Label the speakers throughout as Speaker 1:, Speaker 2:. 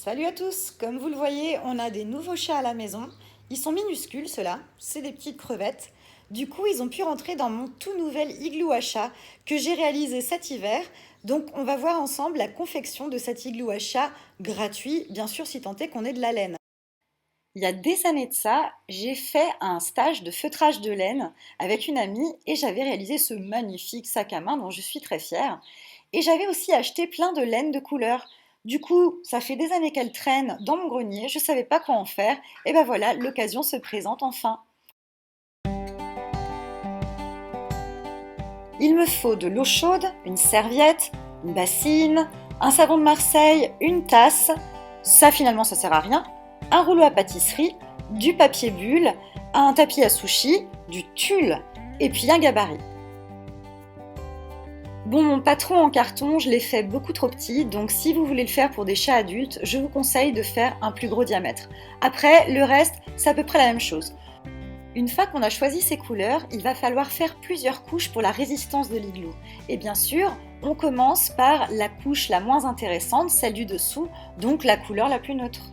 Speaker 1: Salut à tous! Comme vous le voyez, on a des nouveaux chats à la maison. Ils sont minuscules, ceux-là, c'est des petites crevettes. Du coup, ils ont pu rentrer dans mon tout nouvel igloo à chat que j'ai réalisé cet hiver. Donc, on va voir ensemble la confection de cet igloo à chat gratuit, bien sûr, si tant est qu'on ait de la laine. Il y a des années de ça, j'ai fait un stage de feutrage de laine avec une amie et j'avais réalisé ce magnifique sac à main dont je suis très fière. Et j'avais aussi acheté plein de laine de couleur. Du coup, ça fait des années qu'elle traîne dans mon grenier, je ne savais pas quoi en faire, et ben voilà, l'occasion se présente enfin. Il me faut de l'eau chaude, une serviette, une bassine, un savon de Marseille, une tasse, ça finalement ça sert à rien, un rouleau à pâtisserie, du papier bulle, un tapis à sushi, du tulle et puis un gabarit. Bon, mon patron en carton, je l'ai fait beaucoup trop petit, donc si vous voulez le faire pour des chats adultes, je vous conseille de faire un plus gros diamètre. Après, le reste, c'est à peu près la même chose. Une fois qu'on a choisi ces couleurs, il va falloir faire plusieurs couches pour la résistance de l'igloo. Et bien sûr, on commence par la couche la moins intéressante, celle du dessous, donc la couleur la plus neutre.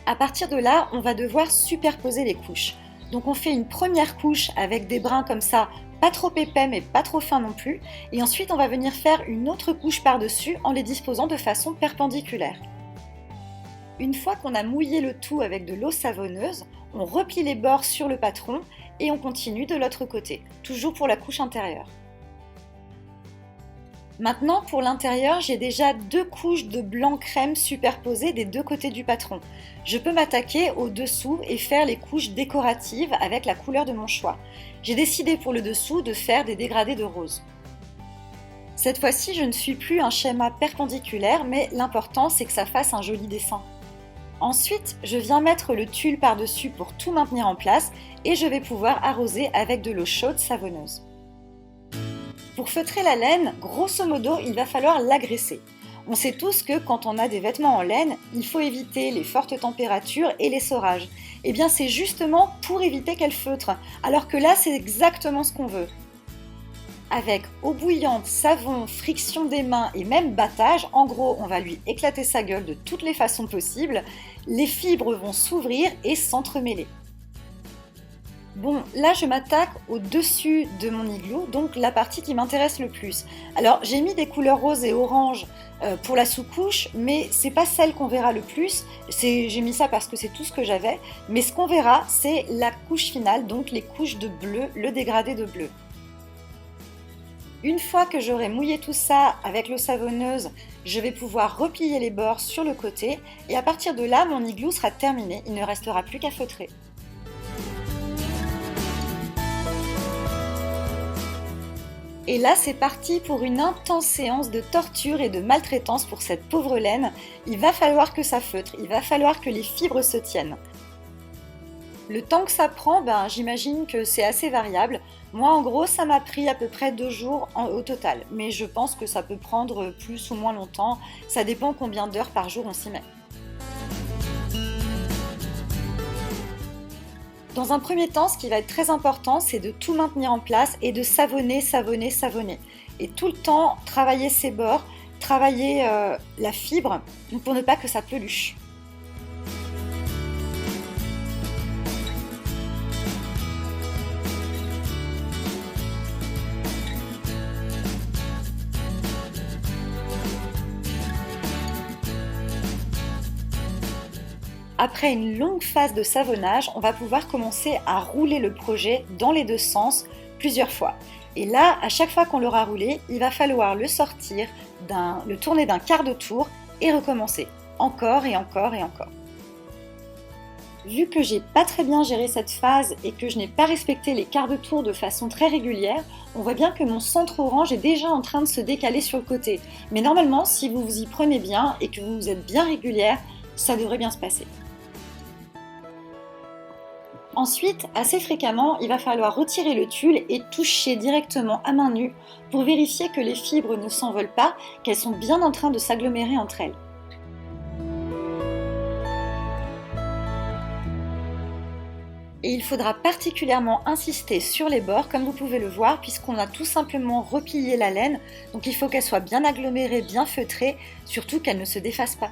Speaker 1: À partir de là, on va devoir superposer les couches. Donc on fait une première couche avec des brins comme ça, pas trop épais mais pas trop fins non plus, et ensuite on va venir faire une autre couche par-dessus en les disposant de façon perpendiculaire. Une fois qu'on a mouillé le tout avec de l'eau savonneuse, on replie les bords sur le patron et on continue de l'autre côté, toujours pour la couche intérieure. Maintenant, pour l'intérieur, j'ai déjà 2 couches de blanc crème superposées des 2 côtés du patron. Je peux m'attaquer au dessous et faire les couches décoratives avec la couleur de mon choix. J'ai décidé pour le dessous de faire des dégradés de rose. Cette fois-ci, je ne suis plus un schéma perpendiculaire, mais l'important c'est que ça fasse un joli dessin. Ensuite, je viens mettre le tulle par-dessus pour tout maintenir en place et je vais pouvoir arroser avec de l'eau chaude savonneuse. Pour feutrer la laine, grosso modo, il va falloir l'agresser. On sait tous que quand on a des vêtements en laine, il faut éviter les fortes températures et l'essorage. Et bien c'est justement pour éviter qu'elle feutre, alors que là c'est exactement ce qu'on veut. Avec eau bouillante, savon, friction des mains et même battage, en gros on va lui éclater sa gueule de toutes les façons possibles, les fibres vont s'ouvrir et s'entremêler. Bon, là je m'attaque au dessus de mon igloo, donc la partie qui m'intéresse le plus. Alors j'ai mis des couleurs roses et orange pour la sous-couche, mais c'est pas celle qu'on verra le plus. J'ai mis ça parce que c'est tout ce que j'avais, mais ce qu'on verra c'est la couche finale, donc les couches de bleu, le dégradé de bleu. Une fois que j'aurai mouillé tout ça avec l'eau savonneuse, je vais pouvoir replier les bords sur le côté et à partir de là, mon igloo sera terminé, il ne restera plus qu'à feutrer. Et là, c'est parti pour une intense séance de torture et de maltraitance pour cette pauvre laine. Il va falloir que ça feutre, il va falloir que les fibres se tiennent. Le temps que ça prend, j'imagine que c'est assez variable. Moi, en gros, ça m'a pris à peu près 2 jours au total. Mais je pense que ça peut prendre plus ou moins longtemps. Ça dépend combien d'heures par jour on s'y met. Dans un premier temps, ce qui va être très important, c'est de tout maintenir en place et de savonner, savonner, savonner. Et tout le temps, travailler ses bords, travailler la fibre pour ne pas que ça peluche. Après une longue phase de savonnage, on va pouvoir commencer à rouler le projet dans les 2 sens plusieurs fois. Et là, à chaque fois qu'on l'aura roulé, il va falloir le sortir, le tourner d'un quart de tour et recommencer. Encore et encore et encore. Vu que j'ai pas très bien géré cette phase et que je n'ai pas respecté les quarts de tour de façon très régulière, on voit bien que mon centre orange est déjà en train de se décaler sur le côté. Mais normalement, si vous vous y prenez bien et que vous êtes bien régulière, ça devrait bien se passer. Ensuite, assez fréquemment, il va falloir retirer le tulle et toucher directement à main nue pour vérifier que les fibres ne s'envolent pas, qu'elles sont bien en train de s'agglomérer entre elles. Et il faudra particulièrement insister sur les bords, comme vous pouvez le voir, puisqu'on a tout simplement replié la laine, donc il faut qu'elle soit bien agglomérée, bien feutrée, surtout qu'elle ne se défasse pas.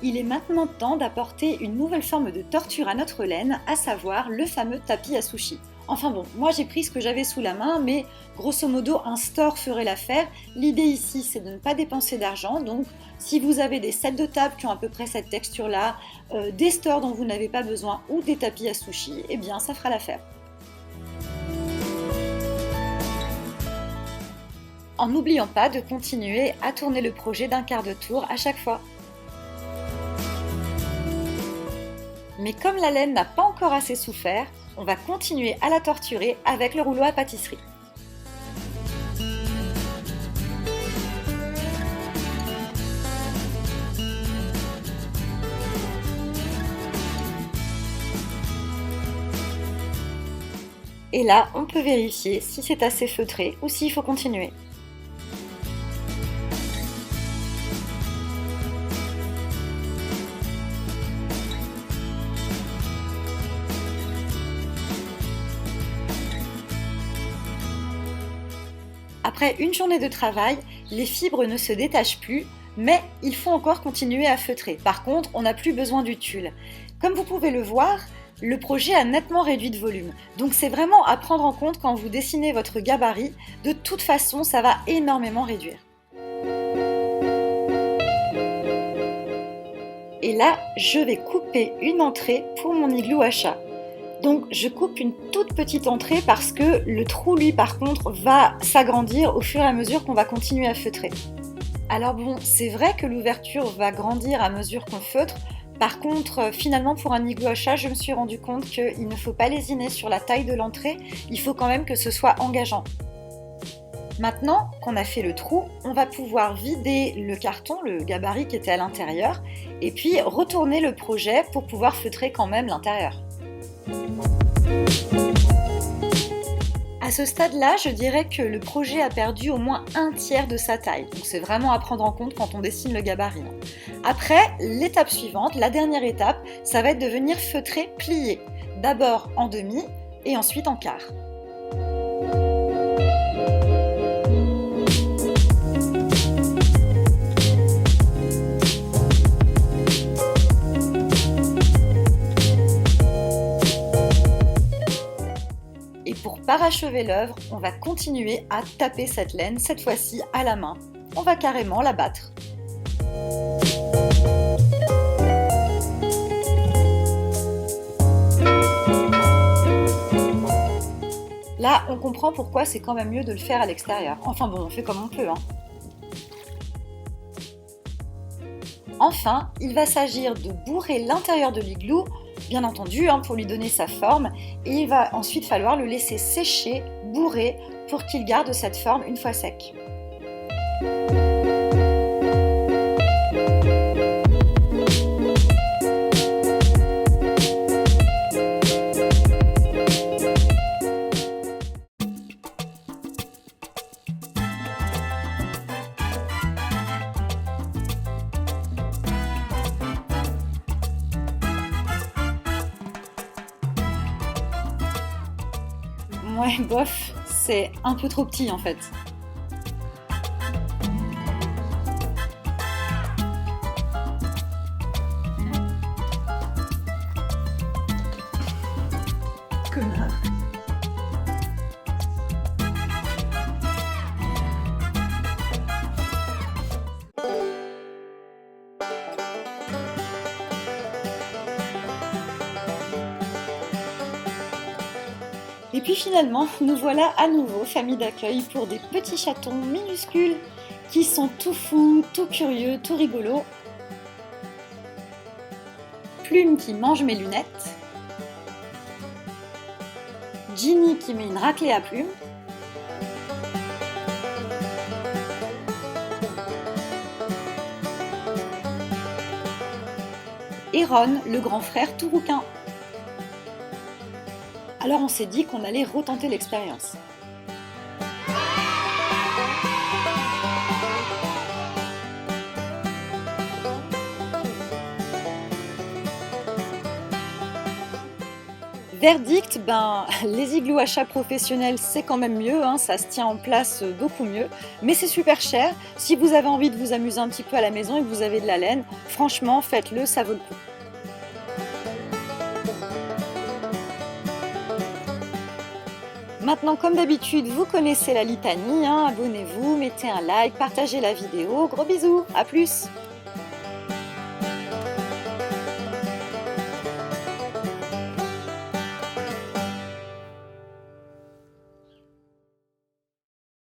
Speaker 1: il est maintenant temps d'apporter une nouvelle forme de torture à notre laine, à savoir le fameux tapis à sushi. Enfin bon, moi j'ai pris ce que j'avais sous la main, mais grosso modo un store ferait l'affaire. L'idée ici c'est de ne pas dépenser d'argent, donc si vous avez des sets de table qui ont à peu près cette texture-là, des stores dont vous n'avez pas besoin ou des tapis à sushi, eh bien ça fera l'affaire. En n'oubliant pas de continuer à tourner le projet d'un quart de tour à chaque fois. Mais comme la laine n'a pas encore assez souffert, on va continuer à la torturer avec le rouleau à pâtisserie. Et là, on peut vérifier si c'est assez feutré ou s'il faut continuer. Après une journée de travail, les fibres ne se détachent plus, mais il faut encore continuer à feutrer. Par contre, on n'a plus besoin du tulle. Comme vous pouvez le voir, le projet a nettement réduit de volume. Donc c'est vraiment à prendre en compte quand vous dessinez votre gabarit. De toute façon, ça va énormément réduire. Et là, je vais couper une entrée pour mon igloo à chat. Donc je coupe une toute petite entrée parce que le trou, lui, par contre, va s'agrandir au fur et à mesure qu'on va continuer à feutrer. Alors bon, c'est vrai que l'ouverture va grandir à mesure qu'on feutre. Par contre, finalement, pour un igloo à chat, je me suis rendu compte qu'il ne faut pas lésiner sur la taille de l'entrée. Il faut quand même que ce soit engageant. Maintenant qu'on a fait le trou, on va pouvoir vider le carton, le gabarit qui était à l'intérieur, et puis retourner le projet pour pouvoir feutrer quand même l'intérieur. À ce stade-là, je dirais que le projet a perdu au moins un tiers de sa taille. Donc c'est vraiment à prendre en compte quand on dessine le gabarit. Après, l'étape suivante, la dernière étape, ça va être de venir feutrer plié. D'abord en demi et ensuite en quart. Pour parachever l'œuvre, on va continuer à taper cette laine, cette fois-ci à la main. On va carrément la battre. Là, on comprend pourquoi c'est quand même mieux de le faire à l'extérieur. Enfin bon, on fait comme on peut, hein. Enfin, il va s'agir de bourrer l'intérieur de l'igloo, bien entendu, pour lui donner sa forme, et il va ensuite falloir le laisser sécher, bourrer, pour qu'il garde cette forme une fois sec. Ouais, bof, c'est un peu trop petit en fait. Connard. Et puis finalement, nous voilà à nouveau famille d'accueil pour des petits chatons minuscules qui sont tout fous, tout curieux, tout rigolos. Plume qui mange mes lunettes. Ginny qui met une raclée à plumes. Et Ron, le grand frère tout rouquin. Alors on s'est dit qu'on allait retenter l'expérience. Verdict, les igloos à chat professionnels, c'est quand même mieux, hein, ça se tient en place beaucoup mieux, mais c'est super cher. Si vous avez envie de vous amuser un petit peu à la maison et que vous avez de la laine, franchement, faites-le, ça vaut le coup. Maintenant, comme d'habitude, vous connaissez la litanie, hein, abonnez-vous, mettez un like, partagez la vidéo. Gros bisous, à plus!